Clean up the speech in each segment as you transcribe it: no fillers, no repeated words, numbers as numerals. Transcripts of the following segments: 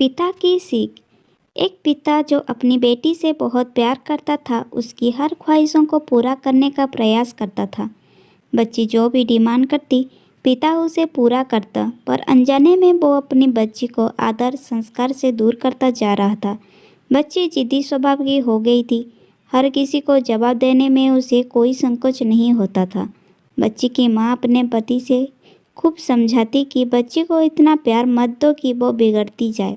पिता की सीख। एक पिता जो अपनी बेटी से बहुत प्यार करता था, उसकी हर ख्वाहिशों को पूरा करने का प्रयास करता था। बच्ची जो भी डिमांड करती, पिता उसे पूरा करता, पर अनजाने में वो अपनी बच्ची को आदर्श संस्कार से दूर करता जा रहा था। बच्ची जिद्दी स्वभाव की हो गई थी। हर किसी को जवाब देने में उसे कोई संकोच नहीं होता था। बच्ची की माँ अपने पति से खूब समझाती कि बच्ची को इतना प्यार मत दो कि वो बिगड़ती जाए,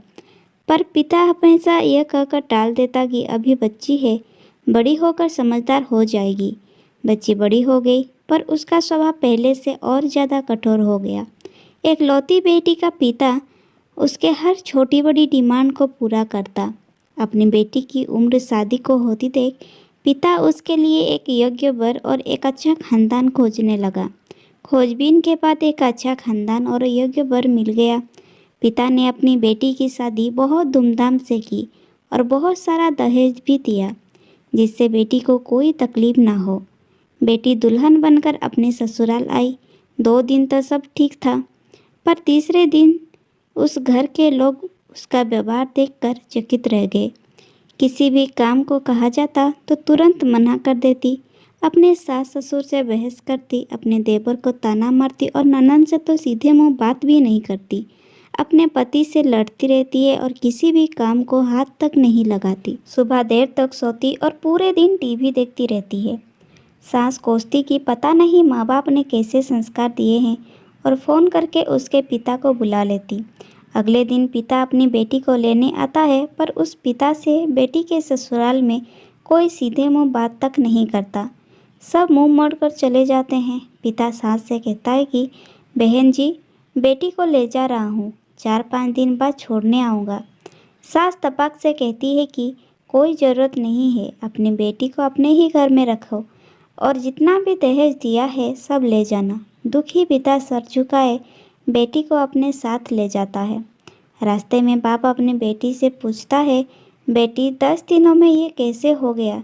पर पिता हमेशा यह कहकर टाल देता कि अभी बच्ची है, बड़ी होकर समझदार हो जाएगी। बच्ची बड़ी हो गई, पर उसका स्वभाव पहले से और ज़्यादा कठोर हो गया। एक लौती बेटी का पिता उसके हर छोटी बड़ी डिमांड को पूरा करता। अपनी बेटी की उम्र शादी को होती देख पिता उसके लिए एक योग्य वर और एक अच्छा खानदान खोजने लगा। खोजबीन के बाद एक अच्छा खानदान और योग्य वर मिल गया। पिता ने अपनी बेटी की शादी बहुत धूमधाम से की और बहुत सारा दहेज भी दिया, जिससे बेटी को कोई तकलीफ ना हो। बेटी दुल्हन बनकर अपने ससुराल आई। 2 दिन तो सब ठीक था, पर तीसरे दिन उस घर के लोग उसका व्यवहार देखकर चकित रह गए। किसी भी काम को कहा जाता तो तुरंत मना कर देती। अपने सास ससुर से बहस करती, अपने देवर को ताना मारती और ननद से तो सीधे मुंह बात भी नहीं करती। अपने पति से लड़ती रहती है और किसी भी काम को हाथ तक नहीं लगाती। सुबह देर तक सोती और पूरे दिन टीवी देखती रहती है। सास कोसती कि पता नहीं माँ बाप ने कैसे संस्कार दिए हैं, और फ़ोन करके उसके पिता को बुला लेती। अगले दिन पिता अपनी बेटी को लेने आता है, पर उस पिता से बेटी के ससुराल में कोई सीधे मुंह बात तक नहीं करता। सब मुंह मोड़कर चले जाते हैं। पिता सास से कहता है कि बहन जी, बेटी को ले जा रहा हूँ, 4-5 दिन बाद छोड़ने आऊँगा। सास तपाक से कहती है कि कोई ज़रूरत नहीं है, अपनी बेटी को अपने ही घर में रखो और जितना भी दहेज दिया है सब ले जाना। दुखी पिता सर झुकाए बेटी को अपने साथ ले जाता है। रास्ते में बाप अपनी बेटी से पूछता है, बेटी 10 दिनों में ये कैसे हो गया?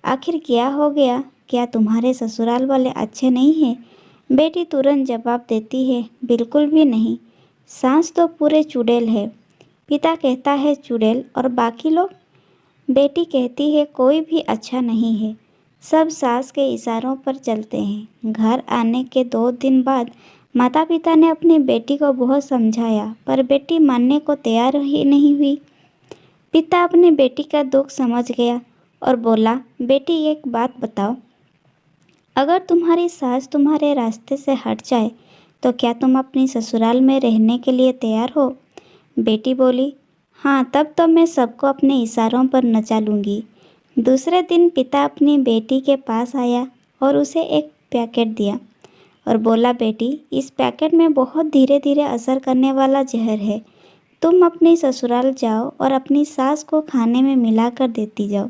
आखिर क्या हो गया? क्या तुम्हारे ससुराल वाले अच्छे नहीं हैं? बेटी तुरंत जवाब देती है, बिल्कुल भी नहीं, सास तो पूरे चुड़ैल है। पिता कहता है, चुड़ैल और बाकी लोग? बेटी कहती है, कोई भी अच्छा नहीं है, सब सास के इशारों पर चलते हैं। घर आने के 2 दिन बाद माता पिता ने अपनी बेटी को बहुत समझाया, पर बेटी मानने को तैयार ही नहीं हुई। पिता अपनी बेटी का दुख समझ गया और बोला, बेटी एक बात बताओ, अगर तुम्हारी सास तुम्हारे रास्ते से हट जाए तो क्या तुम अपनी ससुराल में रहने के लिए तैयार हो? बेटी बोली, हाँ, तब तो मैं सबको अपने इशारों पर नचा लूँगी। दूसरे दिन पिता अपनी बेटी के पास आया और उसे एक पैकेट दिया और बोला, बेटी, इस पैकेट में बहुत धीरे धीरे असर करने वाला जहर है। तुम अपनी ससुराल जाओ और अपनी सास को खाने में मिलाकर देती जाओ।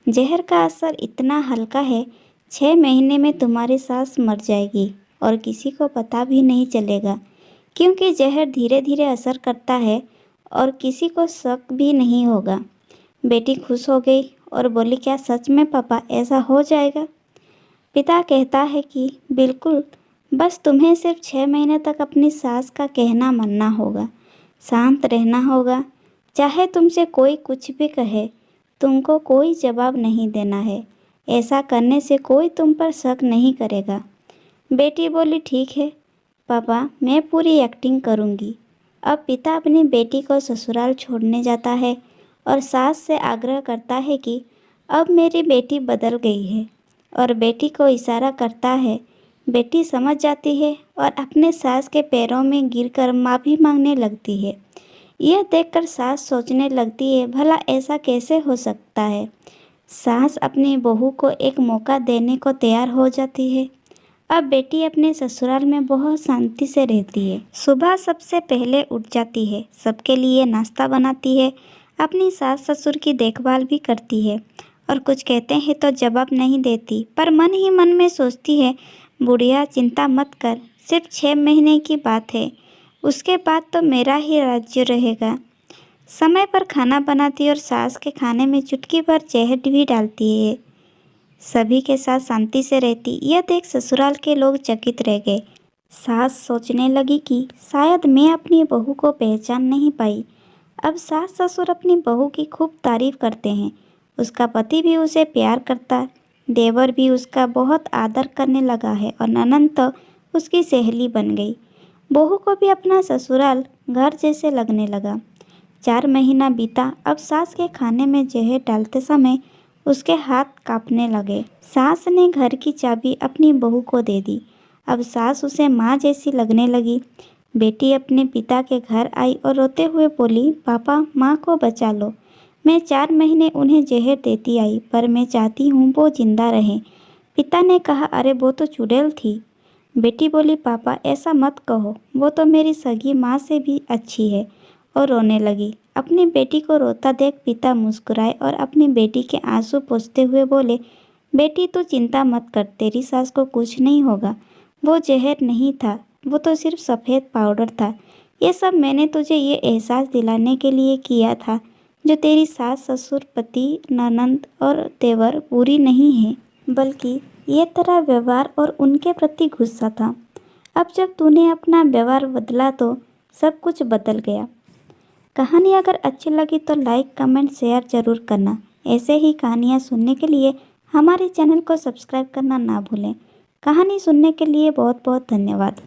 जहर का असर इतना हल्का है, 6 महीने में तुम्हारी सास मर जाएगी और किसी को पता भी नहीं चलेगा, क्योंकि जहर धीरे धीरे असर करता है और किसी को शक भी नहीं होगा। बेटी खुश हो गई और बोली, क्या सच में पापा ऐसा हो जाएगा? पिता कहता है कि बिल्कुल, बस तुम्हें सिर्फ 6 महीने तक अपनी सास का कहना मानना होगा, शांत रहना होगा। चाहे तुमसे कोई कुछ भी कहे, तुमको कोई जवाब नहीं देना है। ऐसा करने से कोई तुम पर शक नहीं करेगा। बेटी बोली, ठीक है पापा, मैं पूरी एक्टिंग करूँगी। अब पिता अपनी बेटी को ससुराल छोड़ने जाता है और सास से आग्रह करता है कि अब मेरी बेटी बदल गई है, और बेटी को इशारा करता है। बेटी समझ जाती है और अपने सास के पैरों में गिरकर माफ़ी मांगने लगती है। यह देखकर सास सोचने लगती है, भला ऐसा कैसे हो सकता है? सास अपनी बहू को एक मौका देने को तैयार हो जाती है। अब बेटी अपने ससुराल में बहुत शांति से रहती है। सुबह सबसे पहले उठ जाती है, सबके लिए नाश्ता बनाती है, अपनी सास ससुर की देखभाल भी करती है, और कुछ कहते हैं तो जवाब नहीं देती, पर मन ही मन में सोचती है, बुढ़िया चिंता मत कर, सिर्फ 6 महीने की बात है, उसके बाद तो मेरा ही राज्य रहेगा। समय पर खाना बनाती और सास के खाने में चुटकी भर जहर भी डालती है। सभी के साथ शांति से रहती। यह देख ससुराल के लोग चकित रह गए। सास सोचने लगी कि शायद मैं अपनी बहू को पहचान नहीं पाई। अब सास ससुर अपनी बहू की खूब तारीफ करते हैं। उसका पति भी उसे प्यार करता है। देवर भी उसका बहुत आदर करने लगा है और ननंद तो उसकी सहेली बन गई। बहू को भी अपना ससुराल घर जैसे लगने लगा। 4 महीना बीता। अब सास के खाने में जहर डालते समय उसके हाथ कांपने लगे। सास ने घर की चाबी अपनी बहू को दे दी। अब सास उसे माँ जैसी लगने लगी। बेटी अपने पिता के घर आई और रोते हुए बोली, पापा माँ को बचा लो। मैं 4 महीने उन्हें जहर देती आई, पर मैं चाहती हूँ वो जिंदा रहे। पिता ने कहा, अरे वो तो चुड़ैल थी। बेटी बोली, पापा ऐसा मत कहो, वो तो मेरी सगी माँ से भी अच्छी है। और रोने लगी। अपनी बेटी को रोता देख पिता मुस्कुराए और अपनी बेटी के आंसू पोंछते हुए बोले, बेटी तू चिंता मत कर, तेरी सास को कुछ नहीं होगा। वो जहर नहीं था, वो तो सिर्फ सफ़ेद पाउडर था। ये सब मैंने तुझे ये एहसास दिलाने के लिए किया था जो तेरी सास ससुर पति ननंद और देवर बुरी नहीं है, बल्कि ये तेरा व्यवहार और उनके प्रति गुस्सा था। अब जब तूने अपना व्यवहार बदला तो सब कुछ बदल गया। कहानी अगर अच्छी लगी तो लाइक कमेंट शेयर ज़रूर करना। ऐसे ही कहानियाँ सुनने के लिए हमारे चैनल को सब्सक्राइब करना ना भूलें। कहानी सुनने के लिए बहुत बहुत धन्यवाद।